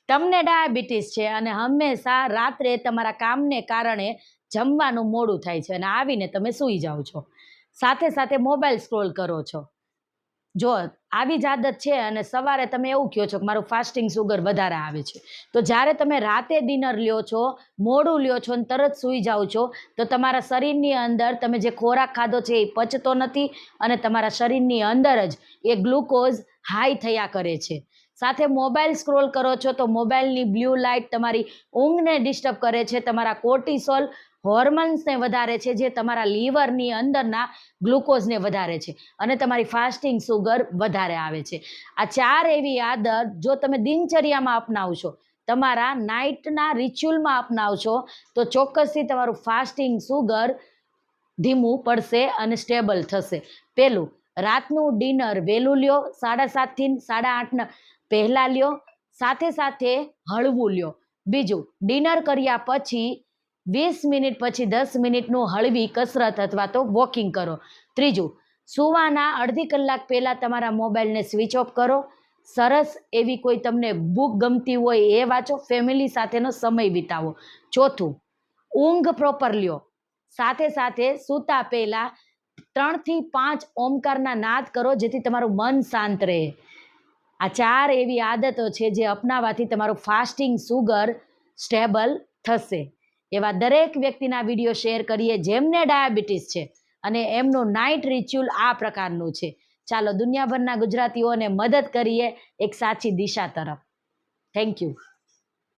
તમને ડાયાબિટીસ છે અને હંમેશા રાત્રે તમારા કામને કારણે જમવાનું મોડું થાય છે અને આવીને તમે સૂઈ જાઓ છો, સાથે સાથે મોબાઈલ સ્ક્રોલ કરો છો. જો આવી જ આદત છે અને સવારે તમે એવું કહો છો કે મારું ફાસ્ટિંગ સુગર વધારે આવે છે, તો જ્યારે તમે રાતે ડિનર લ્યો છો, મોડું લ્યો છો અને તરત સૂઈ જાઓ છો, તો તમારા શરીરની અંદર તમે જે ખોરાક ખાધો છે એ પચતો નથી અને તમારા શરીરની અંદર જ એ ગ્લુકોઝ હાઈ થયા કરે છે. સાથે મોબાઈલ સ્ક્રોલ કરો છો તો મોબાઈલની બ્લુ લાઇટ તમારી ઊંઘને ડિસ્ટર્બ કરે છે, તમારા કોર્ટિસોલ હોર્મોન્સને વધારે છે, જે તમારા લીવરની અંદરના ગ્લુકોઝને વધારે છે અને તમારી ફાસ્ટિંગ સુગર વધારે આવે છે. આ 4 એવી આદત જો તમે દિનચર્યામાં અપનાવશો, તમારા નાઇટના રિચ્યુઅલમાં અપનાવશો, તો ચોક્કસથી તમારું ફાસ્ટિંગ સુગર ધીમું પડશે અને સ્ટેબલ થશે. પહેલું, રાતનું ડિનર વહેલું લ્યો, 7:30 થી 8:30 પહેલાં લ્યો, સાથે સાથે હળવું લ્યો. બીજું, ડિનર કર્યા પછી 20 મિનિટ પછી 10 મિનિટનું હળવી કસરત અથવા તો વોકિંગ કરો. ત્રીજું, સૂવાના અડધી કલાક પહેલાં તમારા મોબાઈલને સ્વિચ ઓફ કરો. સરસ એવી કોઈ તમને બુક ગમતી હોય એ વાંચો, ફેમિલી સાથેનો સમય વિતાવો. ચોથું, ઊંઘ પ્રોપર લ્યો. સાથે સાથે સૂતા પહેલાં 3 થી 5 ઓમકારના નાદ કરો, જેથી તમારું મન શાંત રહે. આ 4 એવી આદતો છે જે અપનાવવાથી તમારું ફાસ્ટિંગ સુગર સ્ટેબલ થશે. એવા દરેક વ્યક્તિના વિડીયો શેર કરીએ જેમને ડાયાબિટીસ છે અને એમનું નાઇટ રિચ્યુઅલ આ પ્રકારનું છે. ચાલો દુનિયાભરના ગુજરાતીઓને મદદ કરીએ એક સાચી દિશા તરફ. Thank you.